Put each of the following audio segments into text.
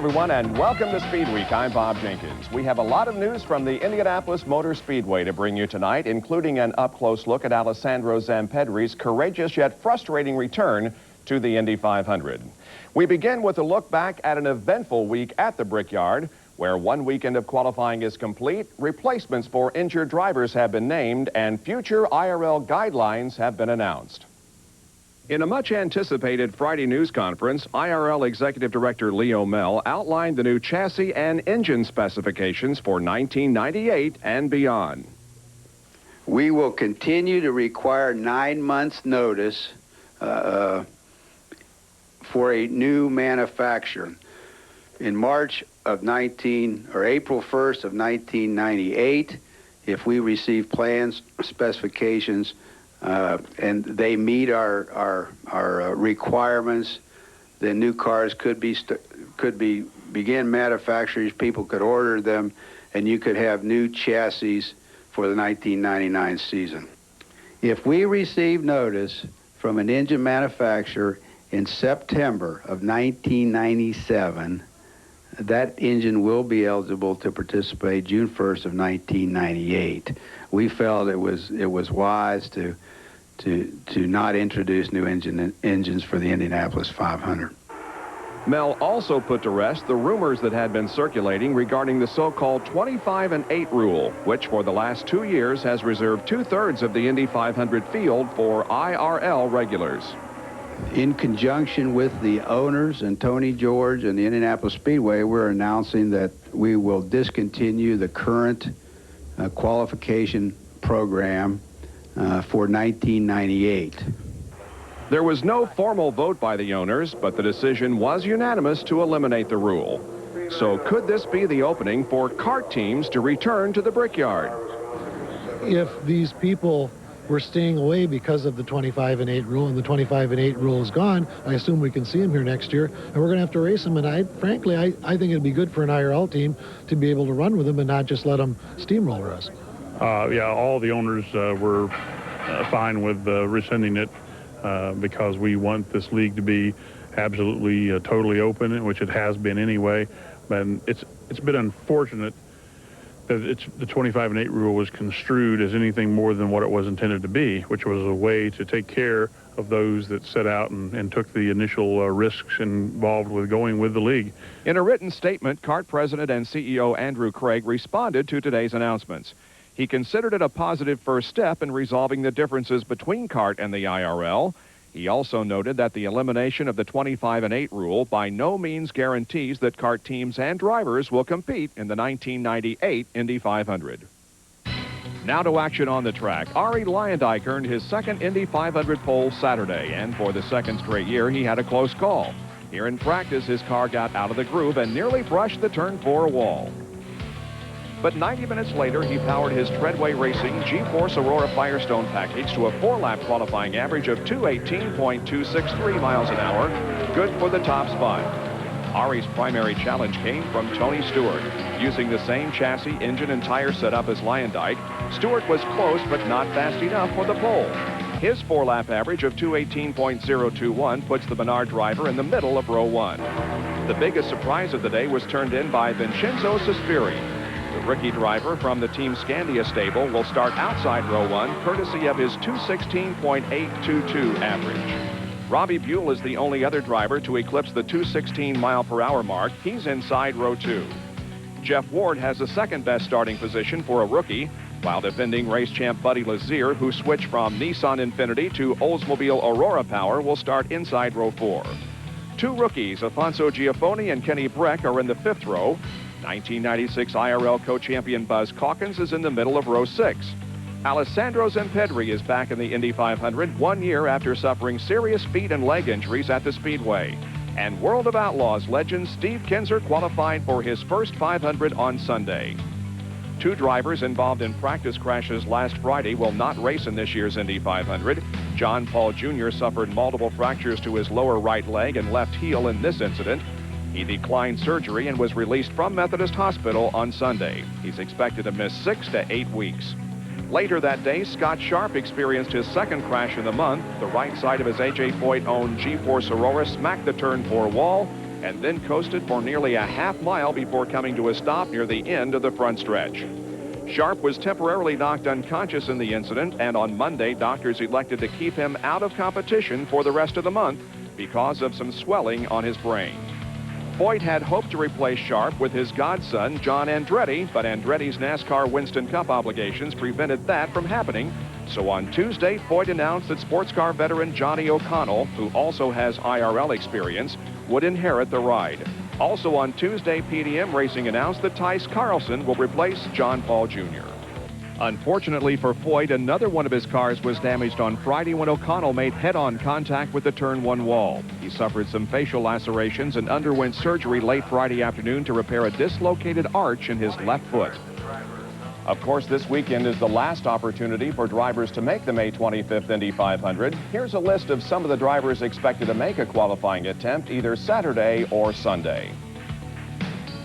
everyone, and welcome to SpeedWeek. I'm Bob Jenkins. We have a lot of news from the Indianapolis Motor Speedway to bring you tonight, including an up-close look at Alessandro Zampedri's courageous yet frustrating return to the Indy 500. We begin with a look back at an eventful week at the Brickyard, where one weekend of qualifying is complete, replacements for injured drivers have been named, and future IRL guidelines have been announced. In a much-anticipated Friday news conference, IRL Executive Director Leo Mell outlined the new chassis and engine specifications for 1998 and beyond. We will continue to require 9 months' notice for a new manufacturer. In March of April 1st of 1998, if we receive plans, specifications, and they meet our requirements, then new cars could begin manufacturers. People could order them, and you could have new chassis for the 1999 season. If we receive notice from an engine manufacturer in September of 1997, that engine will be eligible to participate June 1st of 1998. We felt it was wise to not introduce new engines for the Indianapolis 500. Mell also put to rest the rumors that had been circulating regarding the so-called 25 and 8 rule, which for the last 2 years has reserved 2/3 of the Indy 500 field for IRL regulars. In conjunction with the owners and Tony George and the Indianapolis Speedway, we're announcing that we will discontinue the current qualification program for 1998. There was no formal vote by the owners, but the decision was unanimous to eliminate the rule. So could this be the opening for kart teams to return to the Brickyard? If these people were staying away because of the 25 and 8 rule, and the 25 and 8 rule is gone, I assume we can see them here next year, and we're going to have to race them. And frankly, I think it'd be good for an IRL team to be able to run with them and not just let them steamroller us. Yeah, all the owners were fine with rescinding it because we want this league to be absolutely totally open, which it has been anyway. But it's been unfortunate that the 25 and 8 rule was construed as anything more than what it was intended to be, which was a way to take care of those that set out and took the initial risks involved with going with the league. In a written statement, kart president and CEO Andrew Craig responded to today's announcements. He considered it a positive first step in resolving the differences between kart and the IRL. He also noted that the elimination of the 25 and 8 rule by no means guarantees that kart teams and drivers will compete in the 1998 Indy 500. Now to action on the track. Arie Luyendyk earned his second Indy 500 pole Saturday, and for the second straight year, he had a close call. Here in practice, his car got out of the groove and nearly brushed the turn 4 wall. But 90 minutes later, he powered his Treadway Racing G-Force Aurora Firestone package to a 4-lap qualifying average of 218.263 miles an hour, good for the top spot. Arie's primary challenge came from Tony Stewart. Using the same chassis, engine, and tire setup as Luyendyk, Stewart was close but not fast enough for the pole. His 4-lap average of 218.021 puts the Menard driver in the middle of row 1. The biggest surprise of the day was turned in by Vincenzo Sospiri. The rookie driver from the Team Scandia stable will start outside row 1, courtesy of his 216.822 average. Robbie Buell is the only other driver to eclipse the 216 mile-per-hour mark. He's inside row 2. Jeff Ward has the second best starting position for a rookie, while defending race champ Buddy Lazier, who switched from Nissan Infiniti to Oldsmobile Aurora Power, will start inside row 4. 2 rookies, Afonso Giaffoni and Kenny Breck, are in the 5th row. 1996 IRL co-champion Buzz Calkins is in the middle of row 6. Alessandro Zampedri is back in the Indy 500 1 year after suffering serious feet and leg injuries at the Speedway. And World of Outlaws legend Steve Kinser qualified for his first 500 on Sunday. 2 drivers involved in practice crashes last Friday will not race in this year's Indy 500. John Paul Jr. suffered multiple fractures to his lower right leg and left heel in this incident. He declined surgery and was released from Methodist Hospital on Sunday. He's expected to miss 6 to 8 weeks. Later that day, Scott Sharp experienced his second crash in the month. The right side of his A.J. Foyt-owned G-Force Aurora smacked the turn 4 wall. and then coasted for nearly a half-mile before coming to a stop near the end of the front stretch. Sharp was temporarily knocked unconscious in the incident, and on Monday, doctors elected to keep him out of competition for the rest of the month because of some swelling on his brain. Foyt had hoped to replace Sharp with his godson, John Andretti, but Andretti's NASCAR Winston Cup obligations prevented that from happening. So on Tuesday, Foyt announced that sports car veteran Johnny O'Connell, who also has IRL experience, would inherit the ride. Also on Tuesday, PDM Racing announced that Tice Carlson will replace John Paul Jr. Unfortunately for Foyt, another one of his cars was damaged on Friday when O'Connell made head-on contact with the Turn 1 wall. He suffered some facial lacerations and underwent surgery late Friday afternoon to repair a dislocated arch in his left foot. Of course, this weekend is the last opportunity for drivers to make the May 25th Indy 500. Here's a list of some of the drivers expected to make a qualifying attempt either Saturday or Sunday.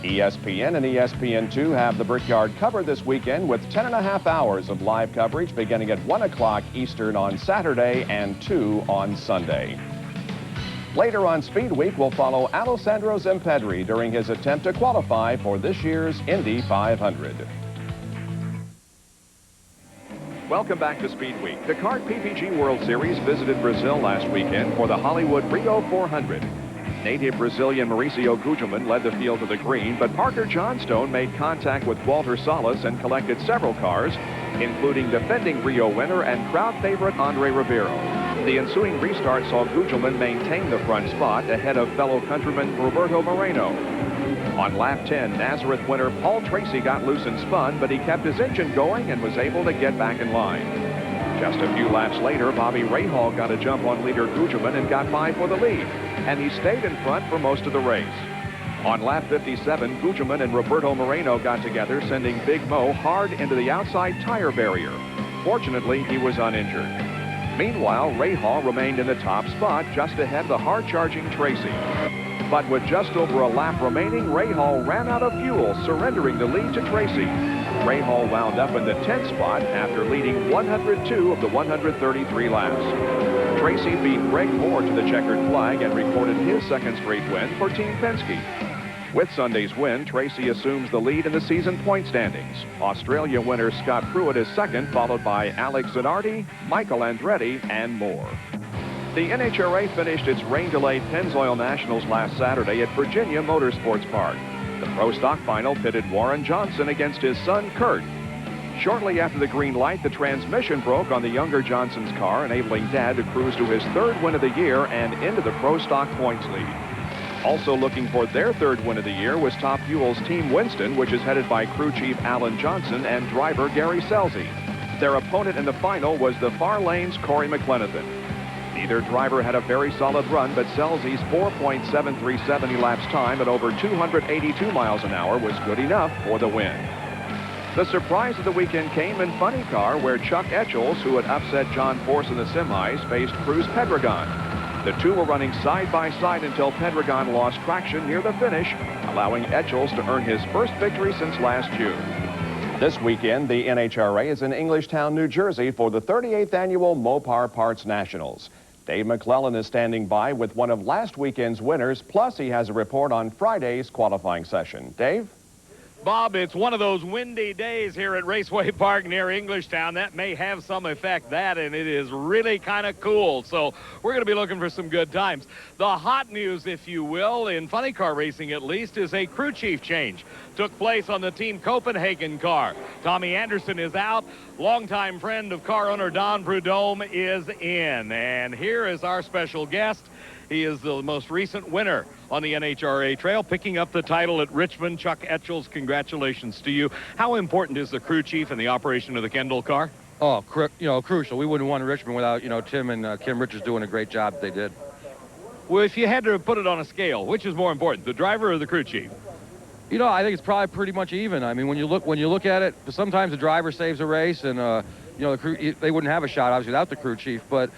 ESPN and ESPN2 have the Brickyard covered this weekend with 10.5 hours of live coverage beginning at 1 o'clock Eastern on Saturday and 2 on Sunday. Later on SpeedWeek, we'll follow Alessandro Zempedri during his attempt to qualify for this year's Indy 500. Welcome back to SpeedWeek. The Kart PPG World Series visited Brazil last weekend for the Hollywood Rio 400. Native Brazilian Mauricio Gugelmin led the field to the green, but Parker Johnstone made contact with Walter Salas and collected several cars, including defending Rio winner and crowd favorite Andre Ribeiro. The ensuing restart saw Gugelmin maintain the front spot ahead of fellow countryman Roberto Moreno. On lap 10, Nazareth winner Paul Tracy got loose and spun, but he kept his engine going and was able to get back in line. Just a few laps later, Bobby Rahal got a jump on leader Gugelmin and got by for the lead, and he stayed in front for most of the race. On lap 57, Gugelmin and Roberto Moreno got together, sending Big Mo hard into the outside tire barrier. Fortunately, he was uninjured. Meanwhile, Rahal remained in the top spot just ahead of the hard-charging Tracy. But with just over a lap remaining, Rahal ran out of fuel, surrendering the lead to Tracy. Rahal wound up in the 10th spot after leading 102 of the 133 laps. Tracy beat Greg Moore to the checkered flag and recorded his second straight win for Team Penske. With Sunday's win, Tracy assumes the lead in the season point standings. Australia winner Scott Pruitt is second, followed by Alex Zanardi, Michael Andretti, and more. The NHRA finished its rain-delayed Pennzoil Nationals last Saturday at Virginia Motorsports Park. The Pro Stock Final pitted Warren Johnson against his son, Kurt. Shortly after the green light, the transmission broke on the younger Johnson's car, enabling Dad to cruise to his third win of the year and into the Pro Stock points lead. Also looking for their third win of the year was Top Fuel's Team Winston, which is headed by crew chief Alan Johnson and driver Gary Scelzi. Their opponent in the final was the Far Lane's Corey McLenathan. Neither driver had a very solid run, but Scelzi's 4.7370 laps time at over 282 miles an hour was good enough for the win. The surprise of the weekend came in Funny Car, where Chuck Etchells, who had upset John Force in the semis, faced Cruz Pedregon. The two were running side by side until Pedregon lost traction near the finish, allowing Etchells to earn his first victory since last June. This weekend, the NHRA is in Englishtown, New Jersey for the 38th annual Mopar Parts Nationals. Dave McClellan is standing by with one of last weekend's winners, plus he has a report on Friday's qualifying session. Dave? Bob, it's one of those windy days here at Raceway Park near Englishtown. That may have some effect, and it is really kind of cool. So we're going to be looking for some good times. The hot news, if you will, in funny car racing at least, is a crew chief change. Took place on the Team Copenhagen car. Tommy Anderson is out. Longtime friend of car owner Don Prudhomme is in. And here is our special guest. He is the most recent winner on the NHRA trail, picking up the title at Richmond. Chuck Etchells, congratulations to you. How important is the crew chief in the operation of the Kendall car? Oh, crucial. We wouldn't have won Richmond without, Tim and Kim Richards doing a great job they did. Well, if you had to put it on a scale, which is more important, the driver or the crew chief? I think it's probably pretty much even. I mean, when you look at it, sometimes the driver saves a race, and the crew, they wouldn't have a shot obviously without the crew chief. But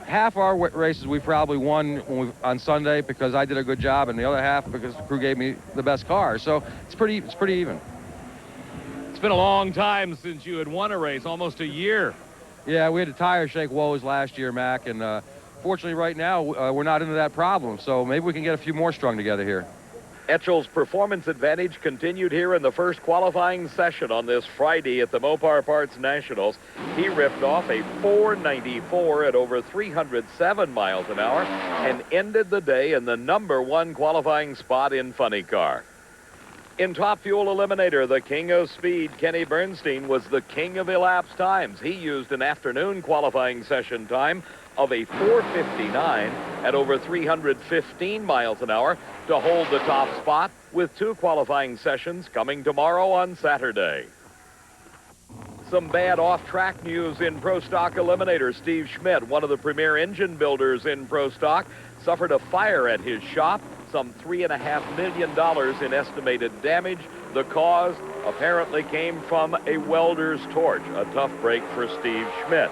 half our races we probably won on Sunday because I did a good job, and the other half because the crew gave me the best car. So it's pretty even. It's been a long time since you had won a race, almost a year. Yeah, we had a tire shake woes last year, Mac, and fortunately, right now, we're not into that problem. So maybe we can get a few more strung together here. Etchel's performance advantage continued here in the first qualifying session on this Friday at the Mopar Parts Nationals. He ripped off a 494 at over 307 miles an hour and ended the day in the #1 qualifying spot in Funny Car. In Top Fuel Eliminator, the king of speed, Kenny Bernstein, was the king of elapsed times. He used an afternoon qualifying session time of a 4:59 at over 315 miles an hour to hold the top spot, with 2 qualifying sessions coming tomorrow on Saturday. Some bad off-track news in Pro Stock Eliminator. Steve Schmidt, one of the premier engine builders in Pro Stock, suffered a fire at his shop, some $3.5 million in estimated damage. The cause apparently came from a welder's torch. A tough break for Steve Schmidt.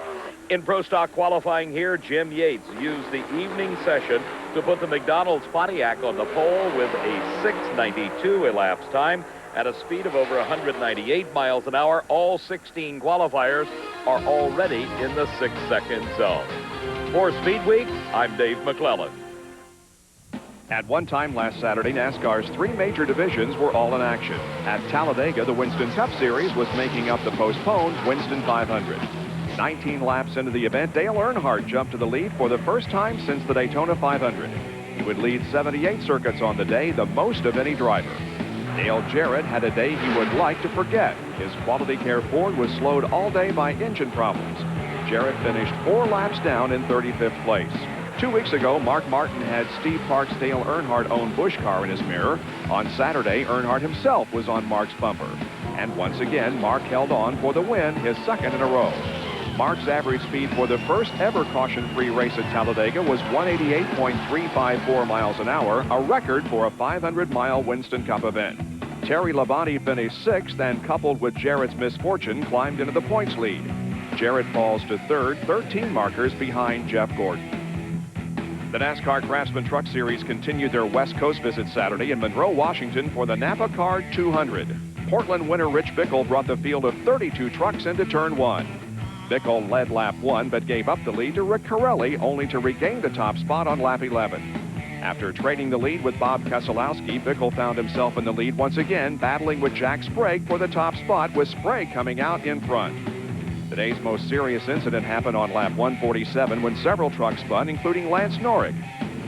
In Pro Stock qualifying here, Jim Yates used the evening session to put the McDonald's Pontiac on the pole with a 6:92 elapsed time at a speed of over 198 miles an hour. All 16 qualifiers are already in the 6-second zone. For Speed Week, I'm Dave McClellan. At one time last Saturday, NASCAR's 3 major divisions were all in action. At Talladega, the Winston Cup Series was making up the postponed Winston 500. 19 laps into the event, Dale Earnhardt jumped to the lead for the first time since the Daytona 500. He would lead 78 circuits on the day, the most of any driver. Dale Jarrett had a day he would like to forget. His Quality Care Ford was slowed all day by engine problems. Jarrett finished 4 laps down in 35th place. 2 weeks ago, Mark Martin had Steve Park's Dale Earnhardt-owned Busch car in his mirror. On Saturday, Earnhardt himself was on Mark's bumper. And once again, Mark held on for the win, his second in a row. Mark's average speed for the first ever caution-free race at Talladega was 188.354 miles an hour, a record for a 500-mile Winston Cup event. Terry Labonte finished 6th and, coupled with Jarrett's misfortune, climbed into the points lead. Jarrett falls to 3rd, 13 markers behind Jeff Gordon. The NASCAR Craftsman Truck Series continued their West Coast visit Saturday in Monroe, Washington for the Napa Card 200. Portland winner Rich Bickle brought the field of 32 trucks into Turn 1. Bickle led lap 1 but gave up the lead to Rick Corelli, only to regain the top spot on lap 11. After trading the lead with Bob Keselowski, Bickle found himself in the lead once again, battling with Jack Sprague for the top spot, with Sprague coming out in front. Today's most serious incident happened on lap 147 when several trucks spun, including Lance Norrick.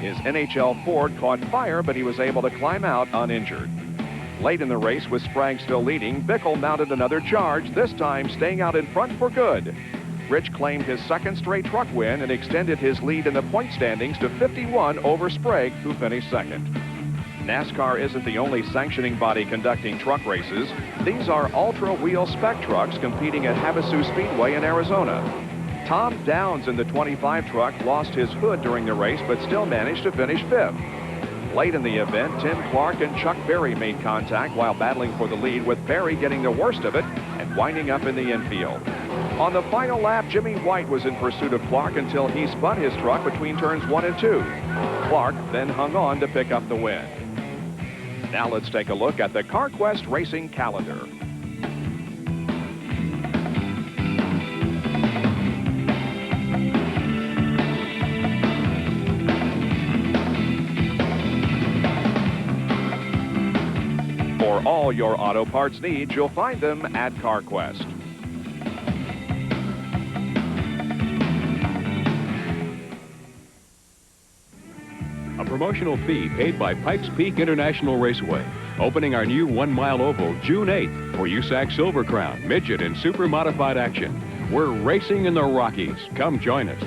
His NHL Ford caught fire, but he was able to climb out uninjured. Late in the race, with Sprague still leading, Bickle mounted another charge, this time staying out in front for good. Rich claimed his second straight truck win and extended his lead in the point standings to 51 over Sprague, who finished second. NASCAR isn't the only sanctioning body conducting truck races. These are ultra-wheel spec trucks competing at Havasu Speedway in Arizona. Tom Downs in the 25 truck lost his hood during the race, but still managed to finish 5th. Late in the event, Tim Clark and Chuck Berry made contact while battling for the lead, with Berry getting the worst of it and winding up in the infield. On the final lap, Jimmy White was in pursuit of Clark until he spun his truck between turns 1 and 2. Clark then hung on to pick up the win. Now let's take a look at the CarQuest Racing calendar. For all your auto parts needs, you'll find them at CarQuest. A promotional fee paid by Pikes Peak International Raceway. Opening our new 1-mile oval June 8th for USAC Silver Crown, Midget, and Super Modified action. We're racing in the Rockies. Come join us.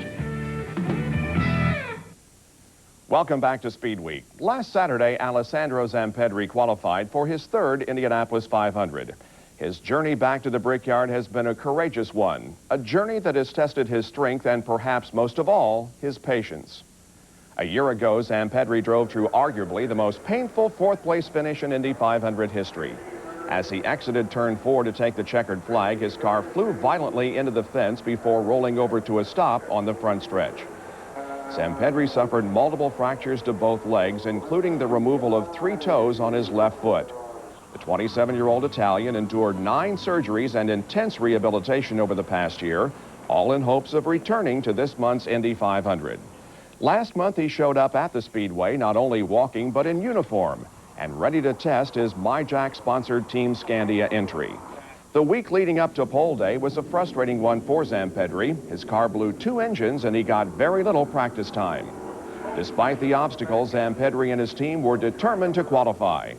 Welcome back to Speed Week. Last Saturday, Alessandro Zampedri qualified for his 3rd Indianapolis 500. His journey back to the Brickyard has been a courageous one, a journey that has tested his strength and, perhaps most of all, his patience. A year ago, Zampedri drove through arguably the most painful 4th-place finish in Indy 500 history. As he exited turn 4 to take the checkered flag, his car flew violently into the fence before rolling over to a stop on the front stretch. Zampedri suffered multiple fractures to both legs, including the removal of 3 toes on his left foot. The 27-year-old Italian endured 9 surgeries and intense rehabilitation over the past year, all in hopes of returning to this month's Indy 500. Last month, he showed up at the Speedway not only walking but in uniform and ready to test his MyJack-sponsored Team Scandia entry. The week leading up to pole day was a frustrating one for Zampedri. His car blew 2 engines and he got very little practice time. Despite the obstacles, Zampedri and his team were determined to qualify.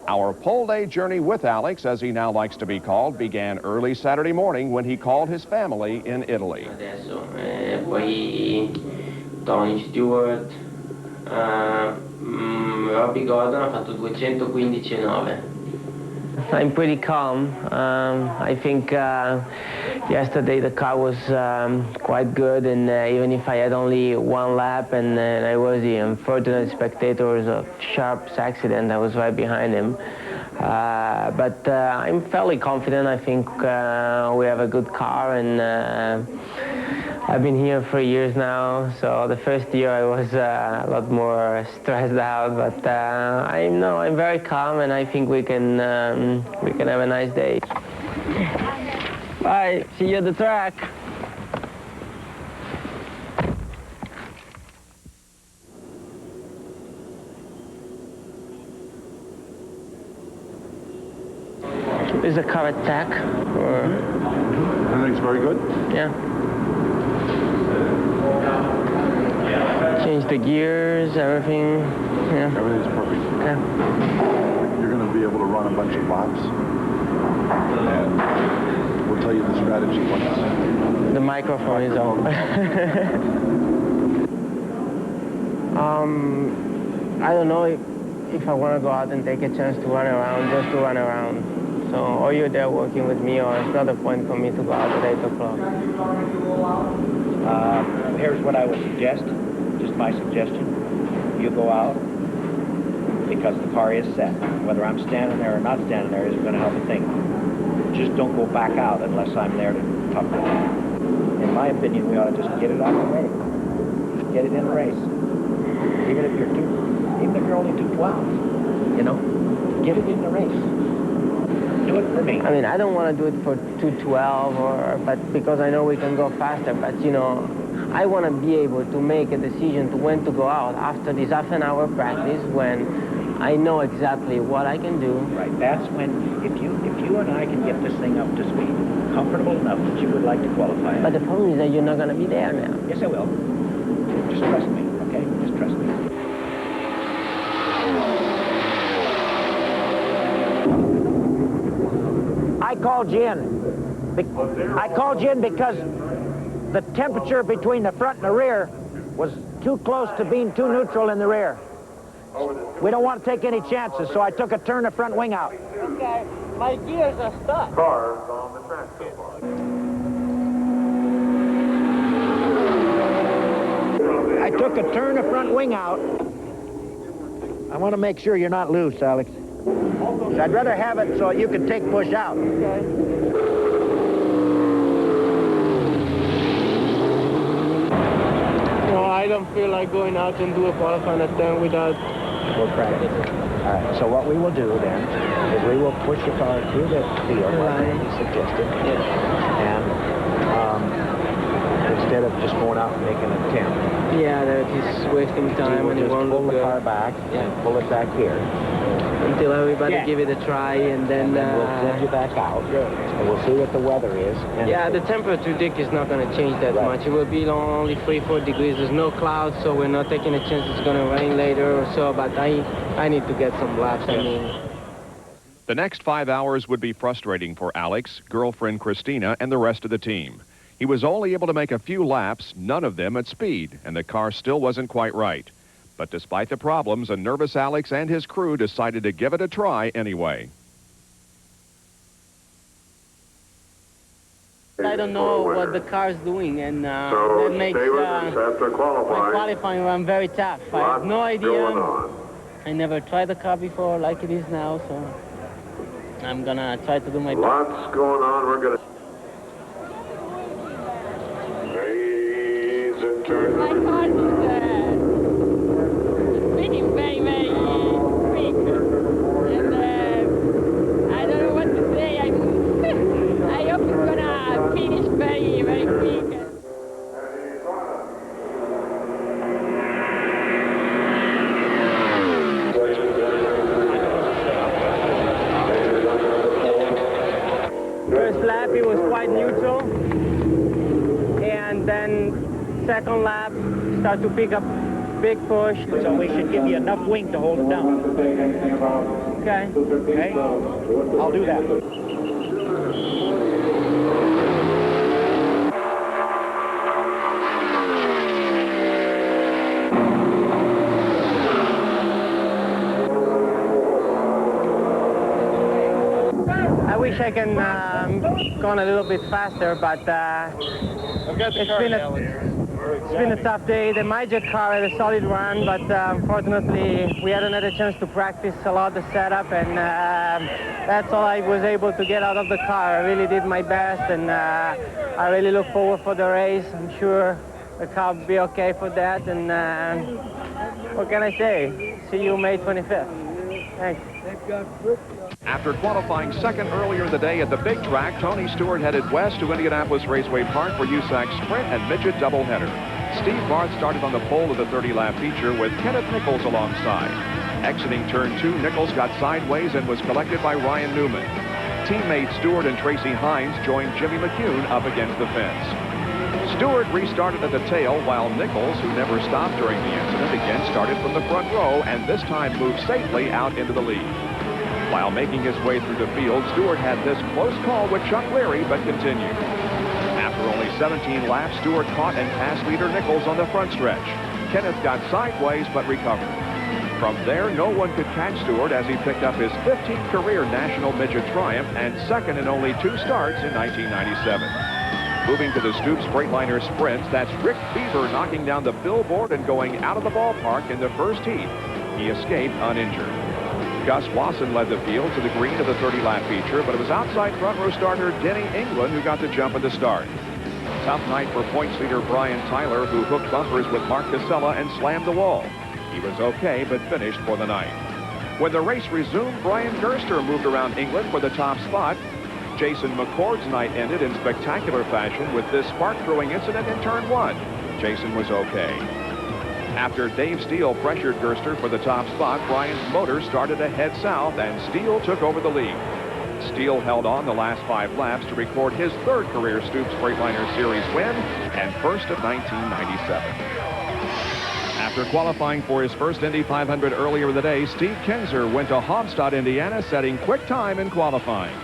Our pole day journey with Alex, as he now likes to be called, began early Saturday morning when he called his family in Italy. Poi Tony Stewart, Robbie Gordon ha fatto 215,9. I'm pretty calm. I think yesterday the car was quite good, and even if I had only 1 lap and I was the unfortunate spectator of Sharp's accident, I was right behind him. But I'm fairly confident. I think we have a good car, and I've been here for years now, so the first year I was a lot more stressed out, but I'm very calm, and I think we can have a nice day. Bye, see you at the track. Is the car attack? Or... Everything's very good? Yeah. Change the gears, everything. Yeah. Everything's perfect. Yeah. You're going to be able to run a bunch of laps, and we'll tell you the strategy once. The microphone is on. I don't know if I want to go out and take a chance to run around, just to run around. So, or you're there working with me, or it's not a point for me to go out at 8 o'clock. Here's what I would suggest, just my suggestion. You go out because the car is set. Whether I'm standing there or not standing there isn't going to help a thing. Just don't go back out unless I'm there to talk to you. In my opinion, we ought to just get it out of the way. Get it in the race. Even if you're only 212, you know, get it in the race. Do it for me. I mean, I don't want to do it for 212, but because I know we can go faster. But you know, I want to be able to make a decision to when to go out after this half-an-hour practice when I know exactly what I can do. Right. That's when, if you and I can get this thing up to speed, comfortable enough that you would like to qualify. But the problem is that you're not going to be there now. Yes, I will. Just trust me, okay? Just trust me. I called you in because the temperature between the front and the rear was too close to being too neutral in the rear. We don't want to take any chances, so I took a turn the front wing out. Okay, my gears are stuck. Cars on the track so far. I took a turn the front wing out. I want to make sure you're not loose, Alex. I'd rather have it so you can take push out. Okay. No, I don't feel like going out and do a qualifying attempt without... We'll practice. All right, so what we will do then is we will push the car through the field like he suggested. And instead of just going out and making an attempt. Yeah, that is wasting time and it won't look good. Pull the car back and pull it back here. Until everybody give it a try, and then we'll send you back out, and we'll see what the weather is. And yeah, the temperature deck is not going to change that much. It will be only 3-4 degrees. There's no clouds, so we're not taking a chance it's going to rain later or so, but I need to get some laps, I mean. The next 5 hours would be frustrating for Alex, girlfriend Christina, and the rest of the team. He was only able to make a few laps, none of them at speed, and the car still wasn't quite right. But despite the problems, a nervous Alex and his crew decided to give it a try anyway. I don't know what the car's doing, and So that makes stay with us after my qualifying. qualifying run very tough. I have no idea. I never tried the car before like it is now, so I'm gonna try to do my best. Lots going on. We're gonna raise and turn. My car is spinning very, very quick. And I don't know what to say. I hope it's gonna finish very, very quick. First lap, it was quite neutral. And then second lap, start to pick up big push. So we should give you enough wing to hold it down. Okay. Okay? I'll do that. I wish I can go a little bit faster, but it's been a tough day. The Major car had a solid run, but unfortunately we hadn't had a chance to practice a lot the setup, and that's all I was able to get out of the car. I really did my best, and I really look forward for the race. I'm sure the car will be okay for that, and what can I say? See you May 25th. Thanks. After qualifying second earlier in the day at the big track, Tony Stewart headed west to Indianapolis Raceway Park for USAC's sprint and midget doubleheader. Steve Barth started on the pole of the 30-lap feature with Kenneth Nichols alongside. Exiting turn 2, Nichols got sideways and was collected by Ryan Newman. Teammates Stewart and Tracy Hines joined Jimmy McCune up against the fence. Stewart restarted at the tail, while Nichols, who never stopped during the incident, again started from the front row and this time moved safely out into the lead. While making his way through the field, Stewart had this close call with Chuck Leary, but continued. After only 17 laps, Stewart caught and passed leader Nichols on the front stretch. Kenneth got sideways, but recovered. From there, no one could catch Stewart as he picked up his 15th career national midget triumph and second in only 2 starts in 1997. Moving to the Stoops Freightliner sprints, that's Rick Beaver knocking down the billboard and going out of the ballpark in the first heat. He escaped uninjured. Gus Wasson led the field to the green of the 30-lap feature, but it was outside front row starter Denny England who got the jump at the start. Tough night for points leader Brian Tyler, who hooked bumpers with Mark Casella and slammed the wall. He was okay, but finished for the night. When the race resumed, Brian Gerster moved around England for the top spot. Jason McCord's night ended in spectacular fashion with this spark-throwing incident in turn 1. Jason was okay. After Dave Steele pressured Gerster for the top spot, Brian's motor started to head south, and Steele took over the lead. Steele held on the last 5 laps to record his 3rd career Stoops Freightliner Series win and first of 1997. After qualifying for his first Indy 500 earlier in the day, Steve Kinzer went to Hofstad, Indiana, setting quick time in qualifying.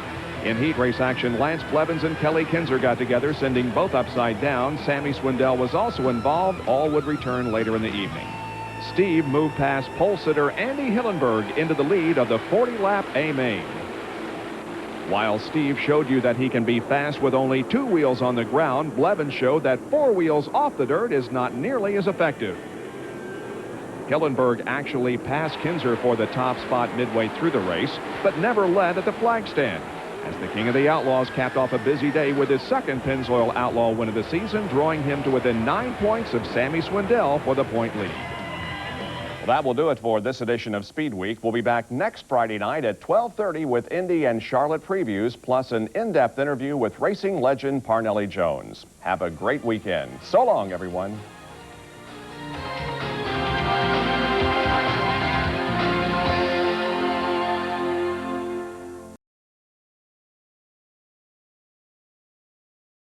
In heat race action, Lance Blevins and Kelly Kinzer got together, sending both upside down. Sammy Swindell was also involved. All would return later in the evening. Steve moved past pole sitter Andy Hillenberg into the lead of the 40-lap A-Main. While Steve showed you that he can be fast with only 2 wheels on the ground, Blevins showed that 4 wheels off the dirt is not nearly as effective. Hillenberg actually passed Kinzer for the top spot midway through the race, but never led at the flag stand, as the King of the Outlaws capped off a busy day with his 2nd Pennzoil Outlaw win of the season, drawing him to within 9 points of Sammy Swindell for the point lead. Well, that will do it for this edition of Speed Week. We'll be back next Friday night at 12:30 with Indy and Charlotte previews, plus an in-depth interview with racing legend Parnelli Jones. Have a great weekend. So long, everyone.